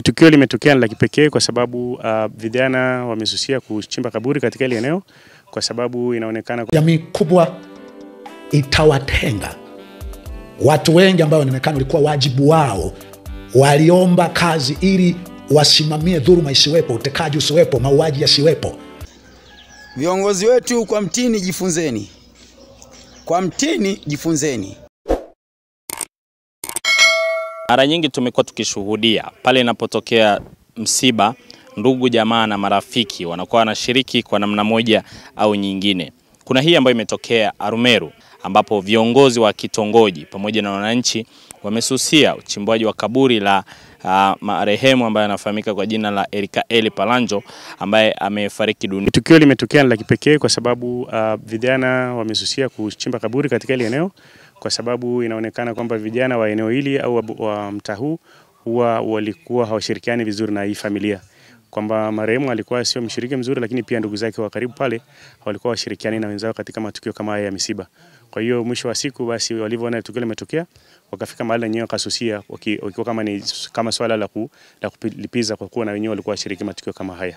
Tukio limetokea la kipekee kwa sababu vijana wamesusia kuchimba kaburi katika ile eneo kwa sababu inaonekana jamii kubwa itawatenga. Watu wengi ambao inaonekana walikuwa wajibu wao, waliomba kazi ili wasimamie dhuluma isiwepo, utekaji usiwepo, mauaji yasiwepo. Viongozi wetu kwa mtini jifunzeni. Kwa mtini jifunzeni. Mara nyingi tumekuwa tukishuhudia pale inapotokea msiba, ndugu jamaa na marafiki wanakuwa wanashiriki kwa namna moja au nyingine. Kuna hii ambayo imetokea Arumeru ambapo viongozi wa kitongoji pamoja na wananchi wamesusia uchimbwaji wa kaburi la marehemu ambaye anafahamika kwa jina la Erikaeli Palanjo ambaye amefariki dunia. Tukio limetokea la kipekee kwa sababu vijana wamesusia kuchimba kaburi katika ile eneo kwa sababu inaonekana kwamba vijana wa eneo hili au wa mtaa huu huwa walikuwa hawashirikiani vizuri na hii familia. Kwamba marehemu alikuwa sio mshiriki mzuri, lakini pia ndugu zake wa karibu pale walikuwa washirikiani na wenzao katika matukio kama haya ya misiba. Kwa hiyo mwisho wa siku basi walivyoona tukio limetokea wakafika mahali wenyewe wakasusia wakiwa kama ni kama swala la kulipiza kwa kuwa na wenyewe walikuwa washiriki matukio kama haya.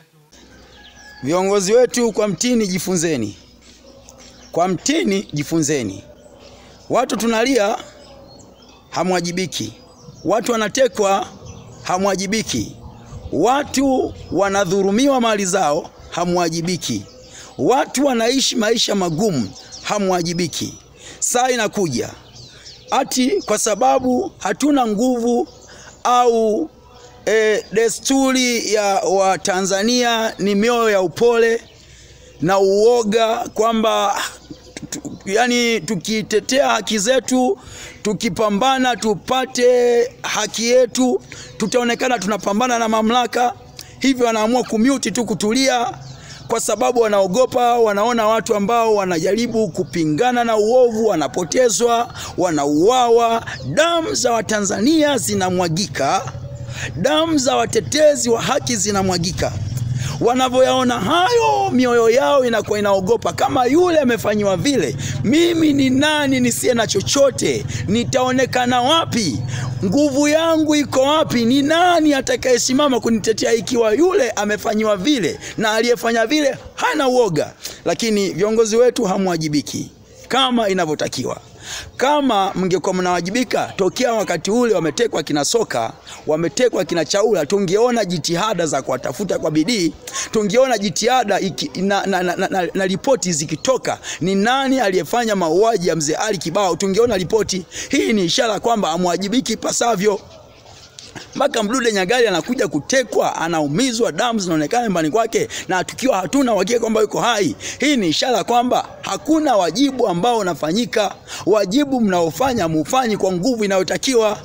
Viongozi wetu kwa mtini jifunzeni. Kwa mtini jifunzeni. Watu tunalia hamwajibiki. Watu wanatekwa hamwajibiki. Watu wanadhulumiwa mali zao hamwajibiki. Watu wanaishi maisha magumu hamwajibiki. Saa inakuja ati kwa sababu hatuna nguvu au desturi ya Watanzania ni mioyo ya upole na uoga, kwamba yani tukitetea haki zetu, tukipambana tupate haki yetu, tutaonekana tunapambana na mamlaka. Hivyo wanaamua kumute tu, kutulia, kwa sababu wanaogopa, wanaona watu ambao wanajaribu kupingana na uovu wanapotezwa, wanauawa, damu za Watanzania zinamwagika, damu za watetezi wa haki zinamwagika. Wanavyoyaona hayo, mioyo yao inakuwa inaogopa. Kama yule amefanywa vile, mimi ni nani nisiye na chochote? Nitaonekana wapi? Nguvu yangu iko wapi? Ni nani atakayesimama kunitetea ikiwa yule amefanywa vile na aliyefanya vile hana uoga? Lakini viongozi wetu hamwajibiki kama inavyotakiwa. Kama mngekuwa mnawajibika tokea wakati ule wametekwa kina Soka, wametekwa kina Chaula, tungeona jitihada za kuwatafuta kwa bidii, tungeona jitihada na ripoti zikitoka ni nani aliyefanya mauaji ya mzee Ali Kibao, tungeona ripoti. Hii ni ishara kwamba hamwajibiki pasavyo. Mpaka Mdude Nyagali anakuja kutekwa, anaumizwa, damu zinaonekana nyumbani kwake, na tukiwa hatuna uhakika kwamba yuko hai. Hii ni ishara kwamba hakuna wajibu ambao unafanyika. Wajibu mnaofanya mufanyi kwa nguvu inayotakiwa.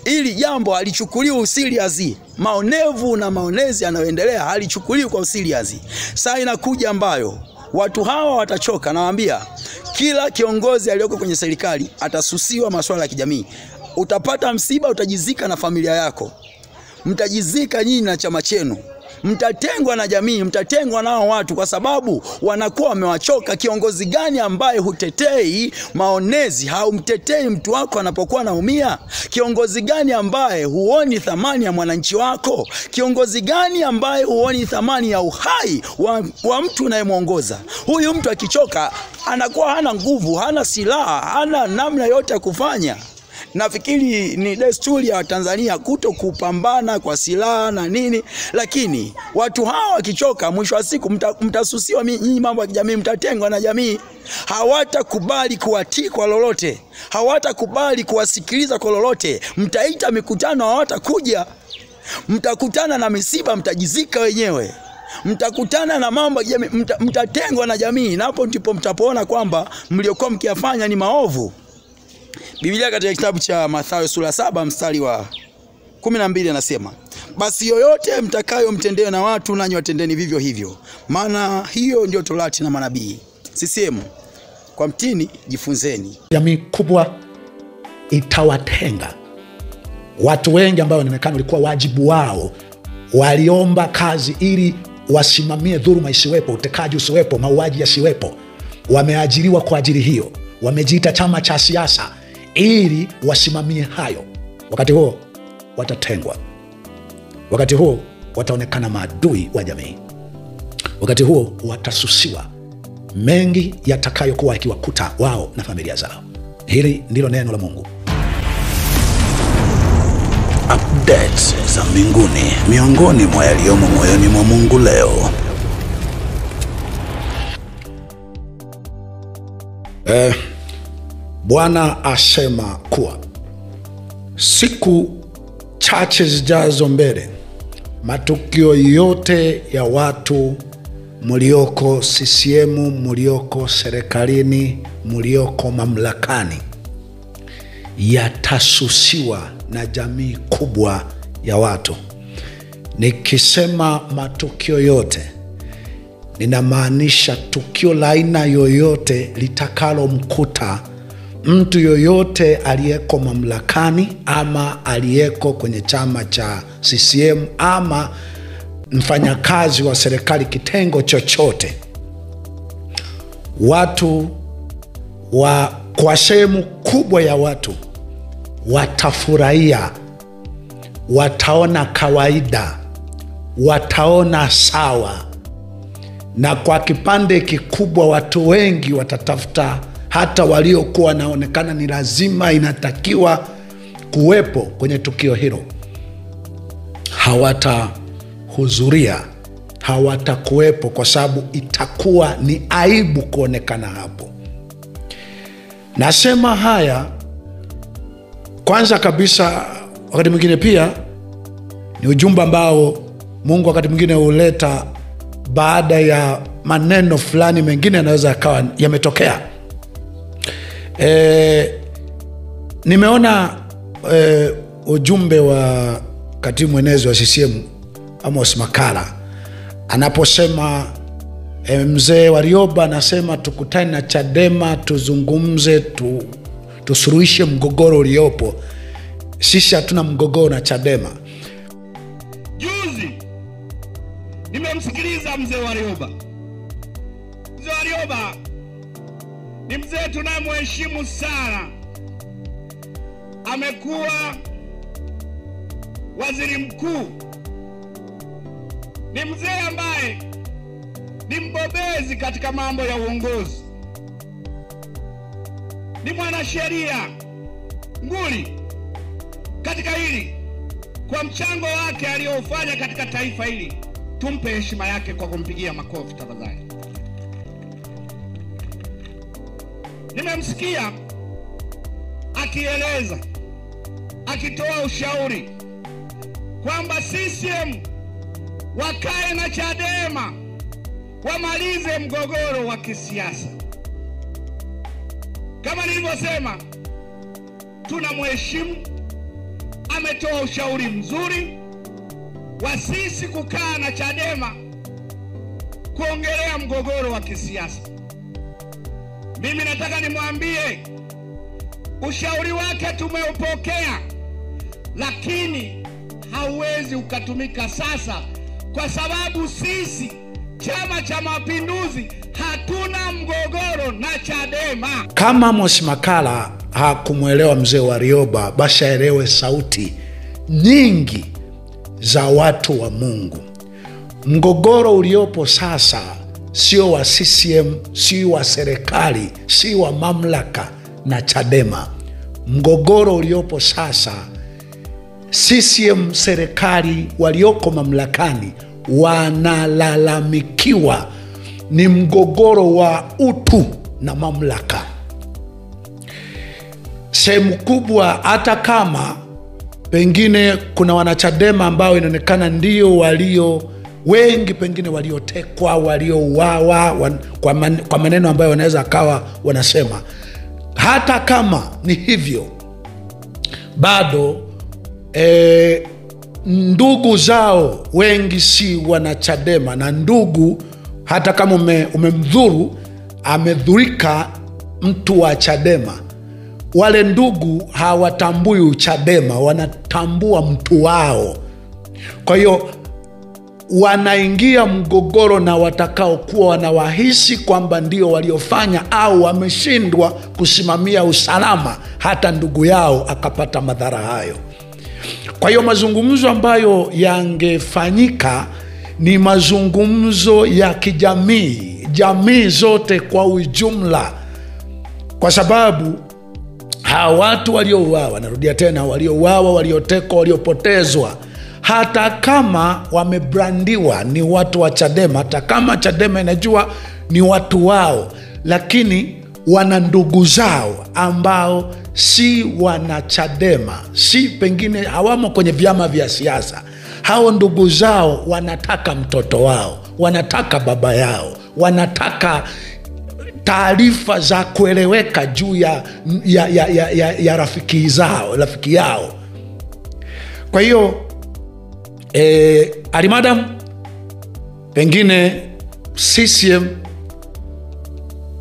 Ili jambo halichukuliwi serious. Maonevu na maonezi yanayoendelea halichukuliwi kwa serious. Saa inakuja ambayo watu hawa watachoka. Nawaambia kila kiongozi aliyoko kwenye serikali atasusiwa masuala ya kijamii. Utapata msiba, utajizika na familia yako, mtajizika nyinyi na chama chenu, mtatengwa na jamii, mtatengwa nao watu, kwa sababu wanakuwa wamewachoka. Kiongozi gani ambaye hutetei maonezi, haumtetei mtu wako anapokuwa anaumia? Kiongozi gani ambaye huoni thamani ya mwananchi wako? Kiongozi gani ambaye huoni thamani ya uhai wa mtu unayemuongoza? Huyu mtu akichoka anakuwa hana nguvu, hana silaha, hana namna yote ya kufanya. Nafikiri ni desturi ya Tanzania kuto kupambana kwa silaha na nini, lakini watu hawa wakichoka, mwisho wa siku mtasusiwa nyinyi mambo ya kijamii, mtatengwa na jamii. Hawatakubali kuwatii kwa lolote, hawatakubali kuwasikiliza kwa lolote. Mtaita mikutano, hawatakuja. Mtakutana na misiba, mtajizika wenyewe. Mtakutana na mambo ya jamii, mtatengwa na jamii, na hapo ndipo mtapoona kwamba mliokuwa mkiyafanya ni maovu. Biblia katika kitabu cha Mathayo sura 7 mstari wa 12 anasema, basi yoyote mtakayo mtendee na watu, nanyi watendeni vivyo hivyo, maana hiyo ndio Torati na manabii. CCM kwa mtini jifunzeni. Jamii kubwa itawatenga. Watu wengi ambao inaonekana walikuwa wajibu wao, waliomba kazi ili wasimamie dhuluma isiwepo, utekaji usiwepo, mauaji yasiwepo. Wameajiriwa kwa ajili hiyo, wamejiita chama cha siasa ili wasimamie hayo. Wakati huo watatengwa. Wakati huo wataonekana maadui wa jamii. Wakati huo watasusiwa mengi yatakayokuwa yakiwakuta wao na familia zao. Hili ndilo neno la Mungu. Updates za mbinguni, miongoni mwa yaliyomo moyoni mwa Mungu leo. Bwana asema kuwa siku chache zijazo mbele, matukio yote ya watu mlioko CCM, mlioko serikalini, mlioko mamlakani yatasusiwa na jamii kubwa ya watu. Nikisema matukio yote, ninamaanisha tukio la aina yoyote litakalo mkuta mtu yoyote aliyeko mamlakani ama aliyeko kwenye chama cha CCM ama mfanyakazi wa serikali kitengo chochote. Watu kwa sehemu kubwa ya watu watafurahia, wataona kawaida, wataona sawa, na kwa kipande kikubwa watu wengi watatafuta, hata waliokuwa wanaonekana ni lazima inatakiwa kuwepo kwenye tukio hilo, hawatahudhuria, hawatakuwepo, kwa sababu itakuwa ni aibu kuonekana hapo. Nasema haya kwanza kabisa, wakati mwingine pia ni ujumbe ambao Mungu wakati mwingine huleta baada ya maneno fulani mengine yanaweza yakawa yametokea. Nimeona ujumbe wa katibu mwenezi wa CCM Amos Makalla anaposema mzee Warioba anasema tukutane na Chadema tuzungumze, tusuluhishe mgogoro uliopo. Sisi hatuna mgogoro na Chadema. Juzi nimemsikiliza mzee Warioba. Mzee Warioba ni mzee tunamheshimu sana. Amekuwa waziri mkuu. Ni mzee ambaye ni mbobezi katika mambo ya uongozi. Ni mwanasheria nguli katika hili. Kwa mchango wake aliofanya katika taifa hili, tumpe heshima yake kwa kumpigia makofi tafadhali. Nimemsikia akieleza, akitoa ushauri kwamba CCM wakae na Chadema wamalize mgogoro wa kisiasa. Kama nilivyosema, tunamheshimu, ametoa ushauri mzuri wa sisi kukaa na Chadema kuongelea mgogoro wa kisiasa. Mimi nataka nimwambie ushauri wake tumeupokea, lakini hauwezi ukatumika sasa, kwa sababu sisi Chama cha Mapinduzi hatuna mgogoro na Chadema. Kama Amos Makalla hakumuelewa mzee Warioba, basi aelewe sauti nyingi za watu wa Mungu. Mgogoro uliopo sasa sio wa CCM, sio wa serikali, sio wa mamlaka na Chadema. Mgogoro uliopo sasa, CCM, serikali, walioko mamlakani wanalalamikiwa, ni mgogoro wa utu na mamlaka. Sehemu kubwa, hata kama pengine kuna wanachadema ambao inaonekana ndio walio wengi, pengine waliotekwa, waliouawa, kwa maneno ambayo wanaweza akawa wanasema, hata kama ni hivyo, bado ndugu zao wengi si wanachadema. Na ndugu, hata kama umemdhuru, amedhurika mtu wa Chadema, wale ndugu hawatambui uchadema, wanatambua mtu wao. Kwa hiyo wanaingia mgogoro na watakao kuwa wanawahisi kwamba ndio waliofanya au wameshindwa kusimamia usalama, hata ndugu yao akapata madhara hayo. Kwa hiyo mazungumzo ambayo yangefanyika ni mazungumzo ya kijamii, jamii zote kwa ujumla, kwa sababu hawa watu waliouawa, narudia tena, waliouawa, waliotekwa, waliopotezwa, hata kama wamebrandiwa ni watu wa Chadema, hata kama Chadema inajua ni watu wao, lakini wana ndugu zao ambao si wana Chadema, si pengine hawamo kwenye vyama vya siasa. Hao ndugu zao wanataka mtoto wao, wanataka baba yao, wanataka taarifa za kueleweka juu ya rafiki yao. Kwa hiyo alimadam, pengine CCM,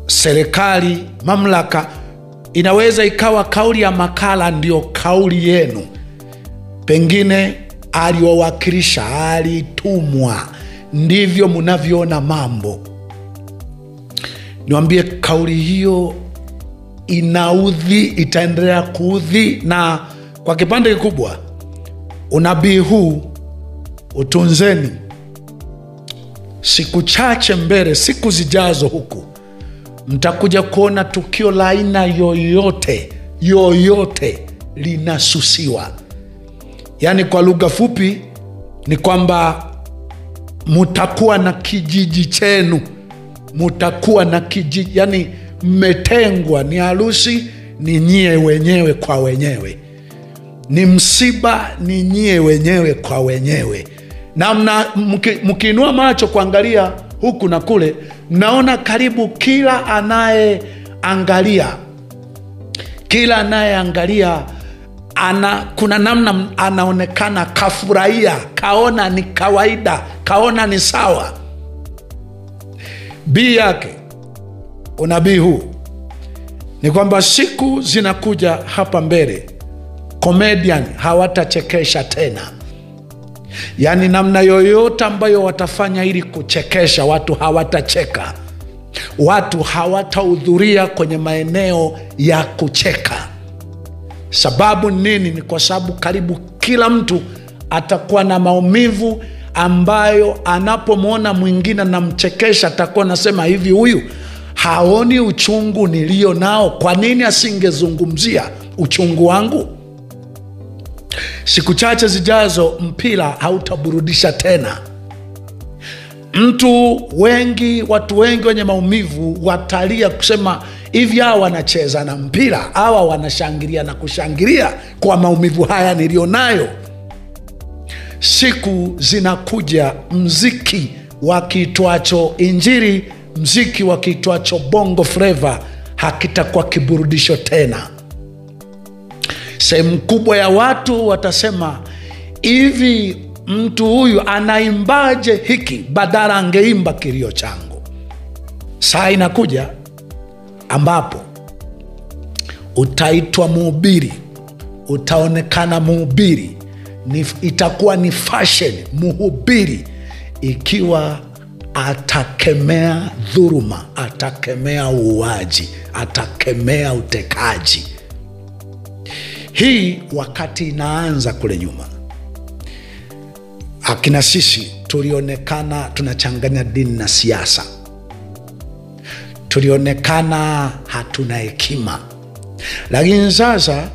serikali, mamlaka, inaweza ikawa kauli ya Makala ndio kauli yenu, pengine aliowakilisha, alitumwa, ndivyo mnavyoona mambo. Niwaambie, kauli hiyo inaudhi, itaendelea kuudhi, na kwa kipande kikubwa unabii huu utunzeni. Siku chache mbele, siku zijazo huku, mtakuja kuona tukio la aina yoyote linasusiwa. Yaani kwa lugha fupi ni kwamba mutakuwa na kijiji chenu, mutakuwa na kijiji, yani mmetengwa, ni harusi ni nyie wenyewe kwa wenyewe, ni msiba ni nyie wenyewe kwa wenyewe. Na mkiinua macho kuangalia huku na kule, mnaona karibu kila anayeangalia kuna namna anaonekana kafurahia, kaona ni kawaida, kaona ni sawa. Bii yake unabii huu ni kwamba siku zinakuja hapa mbele, comedian hawatachekesha tena. Yaani namna yoyote ambayo watafanya ili kuchekesha watu, hawatacheka. Watu hawatahudhuria kwenye maeneo ya kucheka. Sababu nini? Ni kwa sababu karibu kila mtu atakuwa na maumivu ambayo anapomwona mwingine na mchekesha, atakuwa nasema hivi, huyu haoni uchungu nilio nao, kwa nini asingezungumzia uchungu wangu? Siku chache zijazo mpira hautaburudisha tena. Watu wengi wenye maumivu watalia kusema hivi, hawa wanacheza na mpira, hawa wanashangilia na kushangilia kwa maumivu haya nilionayo. Siku zinakuja, mziki wakiitwacho injili, mziki wakiitwacho bongo flava hakitakuwa kiburudisho tena. Sehemu kubwa ya watu watasema hivi, mtu huyu anaimbaje hiki, badala angeimba kilio changu. Saa inakuja ambapo utaitwa mhubiri, utaonekana mhubiri, itakuwa ni fashion mhubiri, ikiwa atakemea dhuluma, atakemea uuaji, atakemea utekaji. Hii wakati inaanza kule nyuma, akina sisi tulionekana tunachanganya dini na siasa, tulionekana hatuna hekima. Lakini sasa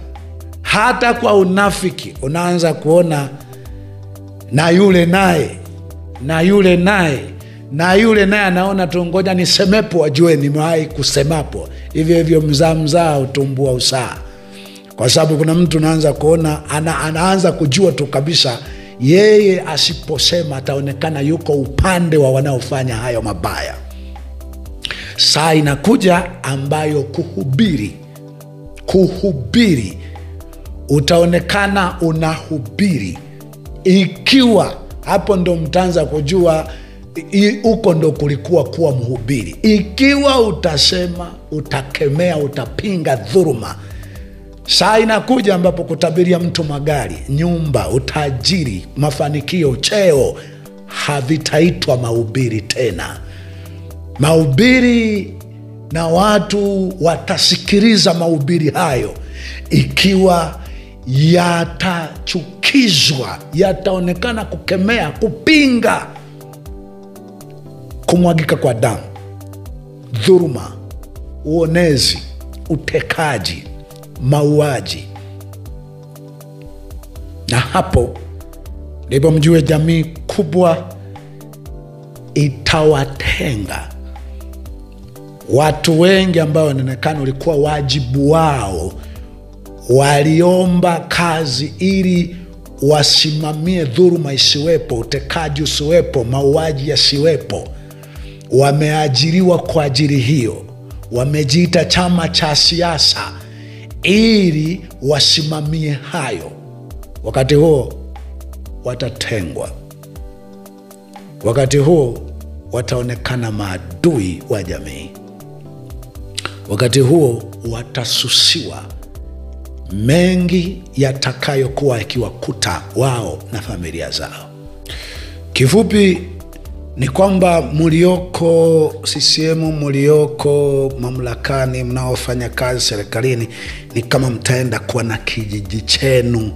hata kwa unafiki unaanza kuona na yule naye anaona tungoja nisemepo wajue nimewahi kusemapo. Hivyo mzaa utumbua usaa. Kwa sababu kuna mtu anaanza kuona, anaanza kujua tu kabisa yeye asiposema ataonekana yuko upande wa wanaofanya hayo mabaya. Saa inakuja ambayo kuhubiri utaonekana unahubiri, ikiwa hapo ndo mtaanza kujua huko ndo kulikuwa kuwa mhubiri. Ikiwa utasema, utakemea, utapinga dhuluma, saa inakuja ambapo kutabiria mtu magari, nyumba, utajiri, mafanikio, cheo havitaitwa mahubiri tena. Mahubiri, na watu watasikiliza mahubiri hayo ikiwa yatachukizwa, yataonekana kukemea, kupinga kumwagika kwa damu, dhuluma, uonezi, utekaji, mauaji. Na hapo ndipo mjue jamii kubwa itawatenga watu wengi ambao wanaonekana ulikuwa wajibu wao, waliomba kazi ili wasimamie dhuluma isiwepo, utekaji usiwepo, mauaji yasiwepo. Wameajiriwa kwa ajili hiyo, wamejiita chama cha siasa ili wasimamie hayo. Wakati huo watatengwa, wakati huo wataonekana maadui wa jamii, wakati huo watasusiwa mengi yatakayokuwa yakiwakuta wao na familia zao. Kifupi ni kwamba mlioko CCM, mlioko mamlakani, mnaofanya kazi serikalini, ni kama mtaenda kuwa na kijiji chenu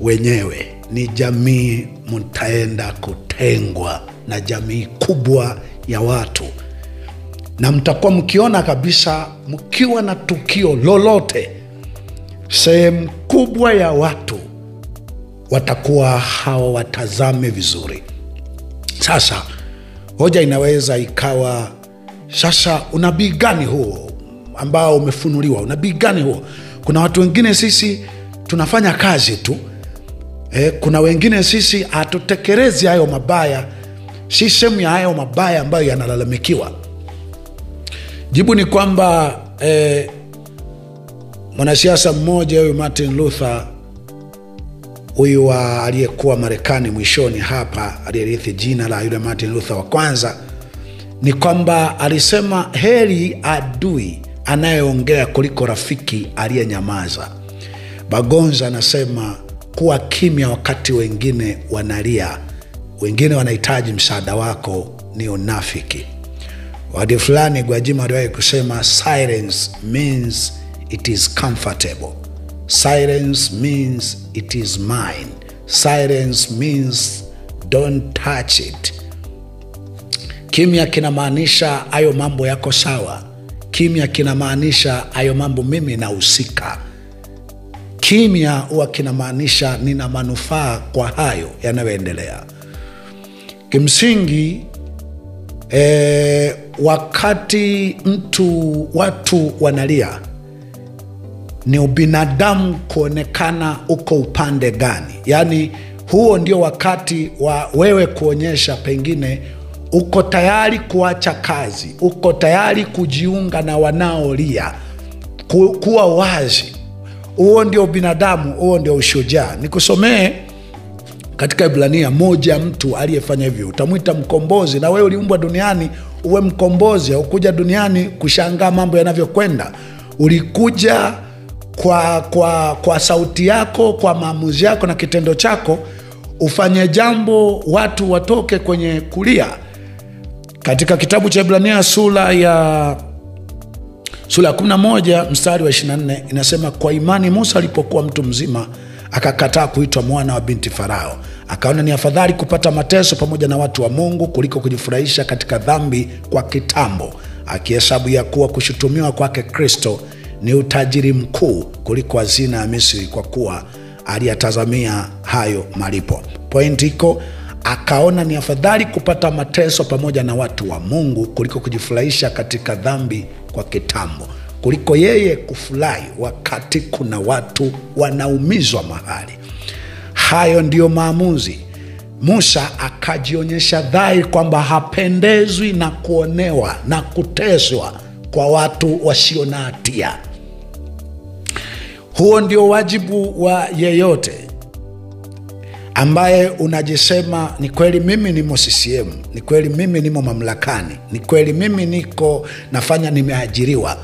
wenyewe. Ni jamii mtaenda kutengwa na jamii kubwa ya watu, na mtakuwa mkiona kabisa, mkiwa na tukio lolote, sehemu kubwa ya watu watakuwa hawatazame vizuri. Sasa hoja inaweza ikawa, sasa unabii gani huo ambao umefunuliwa? Unabii gani huo? Kuna watu wengine sisi tunafanya kazi tu, kuna wengine sisi hatutekelezi hayo mabaya, si sehemu ya hayo mabaya ambayo yanalalamikiwa. Jibu ni kwamba mwanasiasa mmoja huyu Martin Luther, huyu aliyekuwa Marekani mwishoni hapa, aliyerithi jina la yule Martin Luther wa kwanza, ni kwamba alisema heri adui anayeongea kuliko rafiki aliyenyamaza. Bagonza anasema kuwa kimya wakati wengine wanalia, wengine wanahitaji msaada wako, ni unafiki. Wadi fulani Gwajima aliwahi kusema, silence means it is comfortable. Silence means it is mine. Silence means don't touch it. Kimya kinamaanisha hayo mambo yako sawa. Kimya kinamaanisha hayo mambo mimi nahusika. Kimya huwa kinamaanisha nina manufaa kwa hayo yanayoendelea. Kimsingi wakati watu wanalia, ni ubinadamu kuonekana uko upande gani. Yani huo ndio wakati wa wewe kuonyesha pengine uko tayari kuacha kazi, uko tayari kujiunga na wanaolia, kuwa wazi. Huo ndio binadamu, huo ndio ushujaa. Nikusomee katika Ibrania moja, mtu aliyefanya hivyo utamwita mkombozi. Na wewe uliumbwa duniani uwe mkombozi, ukuja duniani kushangaa mambo yanavyokwenda. Ulikuja kwa sauti yako, kwa maamuzi yako na kitendo chako, ufanye jambo watu watoke kwenye kulia. Katika kitabu cha Ibrania sura ya 11 mstari wa 24 inasema, kwa imani Musa alipokuwa mtu mzima akakataa kuitwa mwana wa binti Farao, akaona ni afadhali kupata mateso pamoja na watu wa Mungu kuliko kujifurahisha katika dhambi kwa kitambo, akihesabu ya kuwa kushutumiwa kwake Kristo ni utajiri mkuu kuliko hazina ya Misri, kwa kuwa aliyatazamia hayo malipo. Point iko, akaona ni afadhali kupata mateso pamoja na watu wa Mungu kuliko kujifurahisha katika dhambi kwa kitambo, kuliko yeye kufurahi wakati kuna watu wanaumizwa mahali. Hayo ndiyo maamuzi. Musa akajionyesha dhahiri kwamba hapendezwi na kuonewa na kuteswa kwa watu wasio na hatia. Huo ndio wajibu wa yeyote ambaye unajisema ni kweli mimi nimo CCM, ni kweli mimi nimo mamlakani, ni kweli mimi niko nafanya, nimeajiriwa.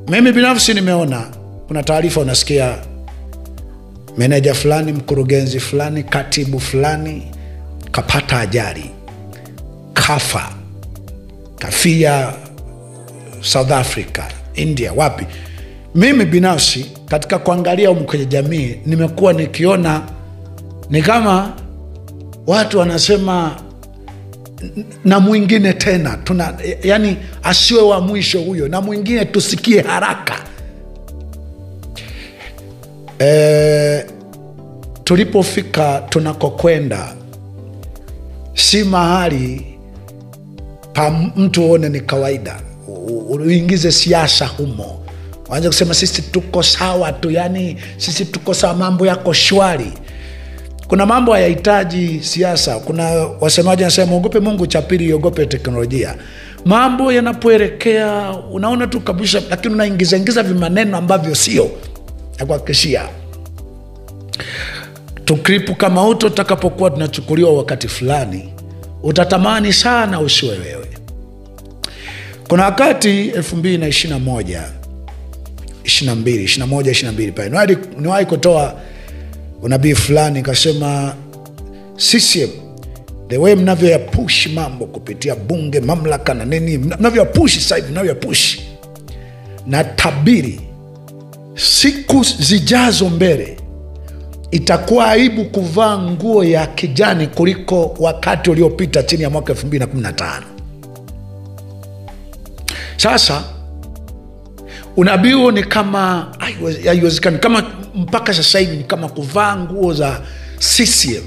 Mimi binafsi nimeona kuna taarifa unasikia meneja fulani, mkurugenzi fulani, katibu fulani kapata ajali, kafia South Africa, India, wapi. Mimi binafsi katika kuangalia humu kwenye jamii nimekuwa nikiona ni kama watu wanasema na mwingine tena yani asiwe wa mwisho huyo, na mwingine tusikie haraka. Tulipofika tunakokwenda si mahali pa mtu uone ni kawaida uingize siasa humo, waanze kusema sisi tuko sawa tu, yani sisi tuko sawa, mambo yako shwari. Kuna mambo hayahitaji siasa. Kuna wasemaji wanasema muogope Mungu, cha pili iogope teknolojia. Mambo yanapoelekea unaona tu kabisa, lakini unaingiza vimaneno ambavyo sio. Nakuhakikishia tukripu kama uto utakapokuwa tunachukuliwa wakati fulani, utatamani sana usiwe wewe. Kuna wakati 2021 22 pale niwahi kutoa unabii fulani, kasema CCM the way mnavyo ya push mambo kupitia bunge, mamlaka na nini, mnavyo ya push sasa hivi, mnavyo ya push, na tabiri siku zijazo mbele itakuwa aibu kuvaa nguo ya kijani kuliko wakati uliopita chini ya mwaka 2015. Sasa unabii huo ni kama haiwezekani, kama mpaka sasa hivi ni kama kuvaa nguo za CCM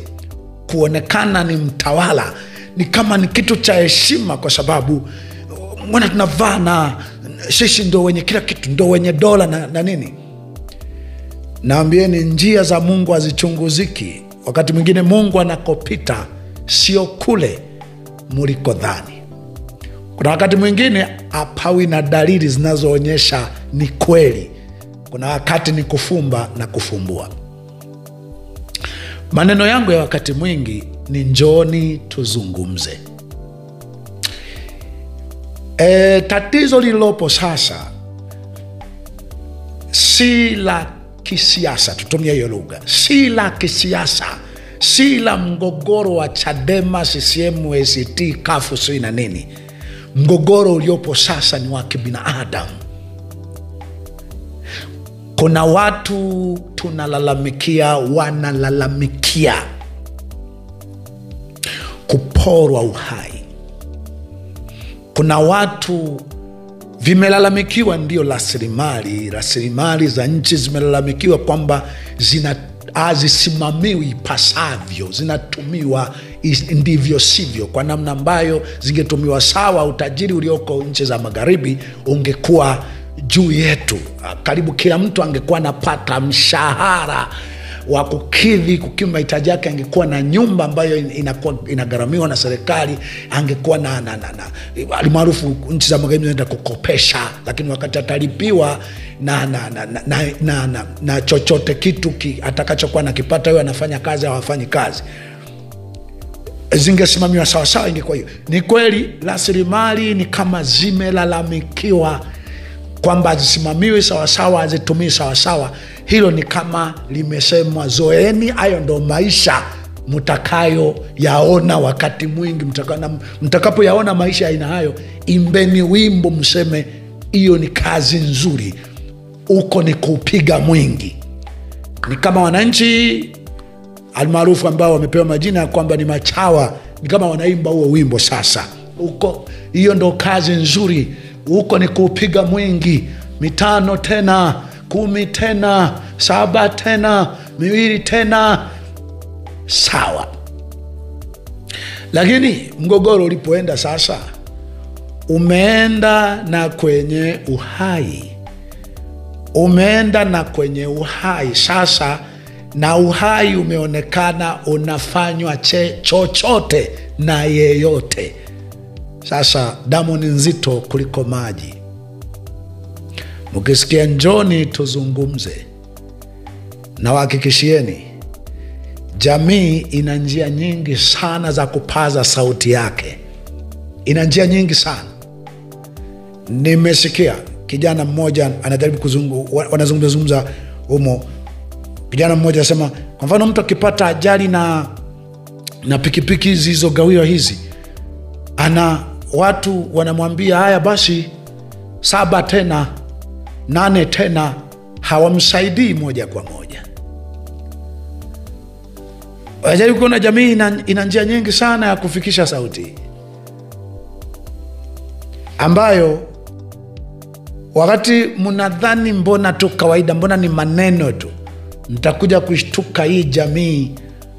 kuonekana ni mtawala, ni kama ni kitu cha heshima, kwa sababu mbona tunavaa na sisi ndo wenye kila kitu, ndo wenye dola na nini. Naambieni njia za Mungu hazichunguziki. Wakati mwingine Mungu anakopita sio kule mlikodhani. Kuna wakati mwingine hapawi na dalili zinazoonyesha ni kweli. Kuna wakati ni kufumba na kufumbua. Maneno yangu ya wakati mwingi ni njooni tuzungumze. Tatizo lililopo sasa si la kisiasa, tutumia hiyo lugha, si la kisiasa, si la mgogoro wa Chadema, CCM, ACT, kafu sui na nini. Mgogoro uliopo sasa ni wa kibinadamu. Kuna watu tunalalamikia, wanalalamikia kuporwa uhai. Kuna watu vimelalamikiwa, ndio rasilimali za nchi zimelalamikiwa kwamba hazisimamiwi ipasavyo, zinatumiwa ndivyo sivyo, kwa namna ambayo zingetumiwa sawa, utajiri ulioko nchi za magharibi ungekuwa juu yetu. Karibu kila mtu angekuwa anapata mshahara wa kukidhi mahitaji yake, angekuwa na nyumba ambayo inagharamiwa na serikali, angekuwa na alimaarufu nchi za magharibi zinaenda kukopesha, lakini wakati atalipiwa na chochote kitu atakachokuwa nakipata, yeye anafanya kazi au hafanyi kazi, zingesimamiwa sawa sawa. Ingekuwa hiyo. Ni kweli rasilimali ni kama zimelalamikiwa kwamba zisimamiwe sawa sawa, zitumii sawa sawa. Hilo ni kama limesemwa, zoeni, hayo ndo maisha mtakayo yaona wakati mwingi. Mtakapo yaona maisha aina hayo, imbeni wimbo mseme hiyo ni kazi nzuri, uko ni kupiga mwingi. Ni kama wananchi almaarufu ambao wamepewa majina kwamba ni machawa, ni kama wanaimba huo wimbo sasa. Uko hiyo ndo kazi nzuri, uko ni kupiga mwingi, 5 tena, 10 tena, 7 tena, 2 tena, sawa. Lakini mgogoro ulipoenda sasa, umeenda na kwenye uhai, sasa, na uhai umeonekana unafanywa chochote na yeyote. Sasa damu ni nzito kuliko maji. Mkisikia njoni tuzungumze, na wahakikishieni jamii ina njia nyingi sana za kupaza sauti yake. Ina njia nyingi sana. Nimesikia kijana mmoja anajaribu wanazungumza humo. Kijana mmoja anasema, kwa mfano mtu akipata ajali na pikipiki zilizogawiwa hizi, watu wanamwambia haya basi 7 tena, nane tena hawamsaidii moja kwa moja. Wajaribu kuona jamii ina njia nyingi sana ya kufikisha sauti, ambayo wakati mnadhani mbona tu kawaida, mbona ni maneno tu, mtakuja kushtuka hii jamii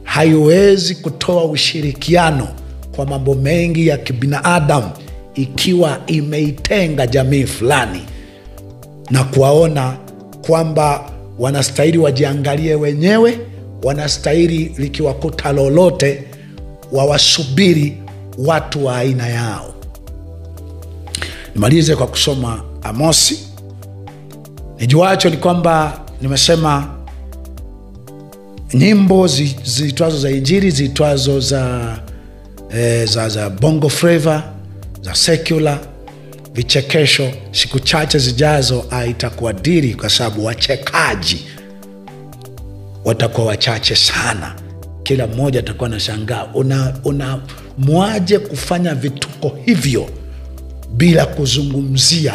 haiwezi kutoa ushirikiano kwa mambo mengi ya kibinadamu ikiwa imeitenga jamii fulani na kuwaona kwamba wanastahili wajiangalie wenyewe, wanastahili likiwakuta lolote wawasubiri watu wa aina yao. Nimalize kwa kusoma Amosi. Nijuacho ni kwamba nimesema nyimbo zitwazo za injili, zitwazo za bongo flavor, za secular, vichekesho, siku chache zijazo haitakuadili, kwa sababu wachekaji watakuwa wachache sana. Kila mmoja atakuwa anashangaa, una mwaje kufanya vituko hivyo bila kuzungumzia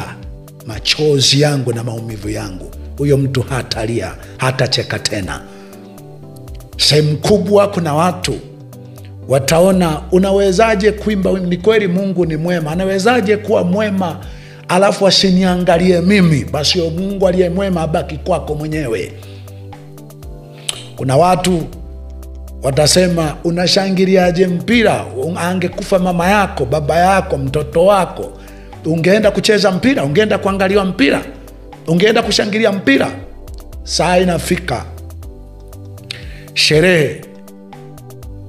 machozi yangu na maumivu yangu? Huyo mtu hatalia, hatacheka tena. Sehemu kubwa kuna watu wataona, unawezaje kuimba? Ni kweli Mungu ni mwema, anawezaje kuwa mwema alafu asiniangalie mimi? Basi yo Mungu aliye mwema abaki kwako mwenyewe. Kuna watu watasema, unashangiliaje mpira? Angekufa mama yako, baba yako, mtoto wako, ungeenda kucheza mpira? Ungeenda kuangalia mpira? Ungeenda kushangilia mpira? Saa inafika, sherehe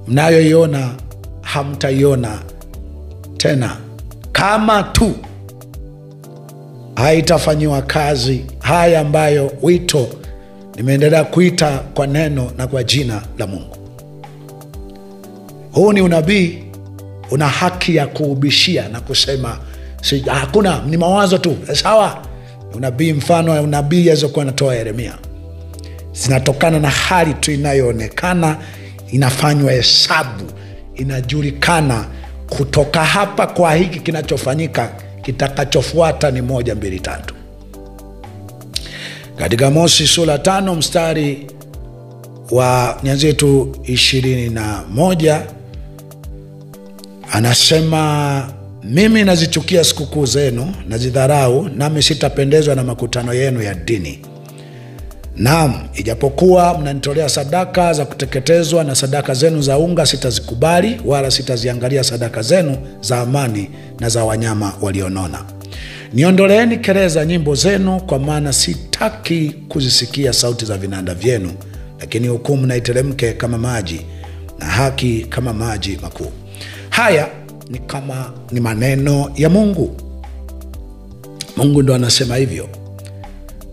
mnayoiona hamtaiona tena, kama tu haitafanyiwa kazi haya ambayo wito nimeendelea kuita kwa neno na kwa jina la Mungu. Huu ni unabii, una haki ya kuubishia na kusema hakuna, ni mawazo tu. Sawa, unabii, mfano wa unabii alizokuwa anatoa Yeremia zinatokana na hali tu inayoonekana, inafanywa hesabu, inajulikana kutoka hapa kwa hiki kinachofanyika, kitakachofuata ni 1, 2, 3. Katika Amosi sura 5 mstari wa nianzie tu 21, anasema, mimi nazichukia sikukuu zenu, nazidharau, nami sitapendezwa na makutano yenu ya dini. Naam, ijapokuwa mnanitolea sadaka za kuteketezwa na sadaka zenu za unga, sitazikubali, wala sitaziangalia sadaka zenu za amani na za wanyama walionona. Niondoleeni kelele za nyimbo zenu, kwa maana sitaki kuzisikia sauti za vinanda vyenu. Lakini hukumu na iteremke kama maji, na haki kama maji makuu. Haya ni maneno ya Mungu. Mungu ndo anasema hivyo.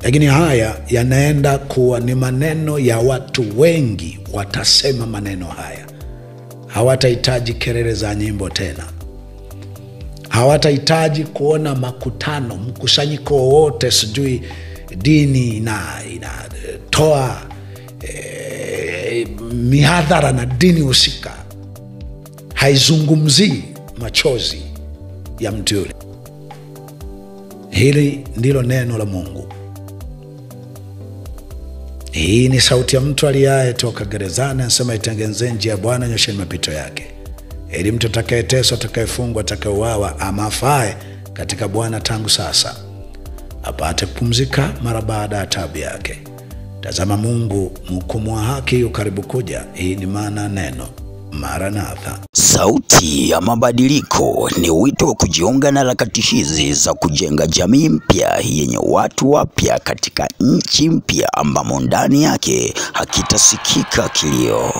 Lakini haya yanaenda kuwa ni maneno ya watu wengi. Watasema maneno haya, hawatahitaji kelele za nyimbo tena, hawatahitaji kuona makutano, mkusanyiko wowote, sijui dini inatoa mihadhara na dini husika haizungumzii machozi ya mtu yule. Hili ndilo neno la Mungu. Hii ni sauti ya mtu aliaye toka gerezani, anasema, itengenezeni njia ya Bwana, nyosheni mapito yake. Ili mtu atakayeteswa, atakayefungwa, atakayeuawa ama afae katika Bwana tangu sasa, apate kupumzika mara baada ya taabu yake. Tazama, Mungu mhukumu wa haki ukaribu kuja. Hii ni maana neno Maranatha. Sauti ya Mabadiliko ni wito wa kujiunga na harakati hizi za kujenga jamii mpya yenye watu wapya katika nchi mpya ambamo ndani yake hakitasikika kilio.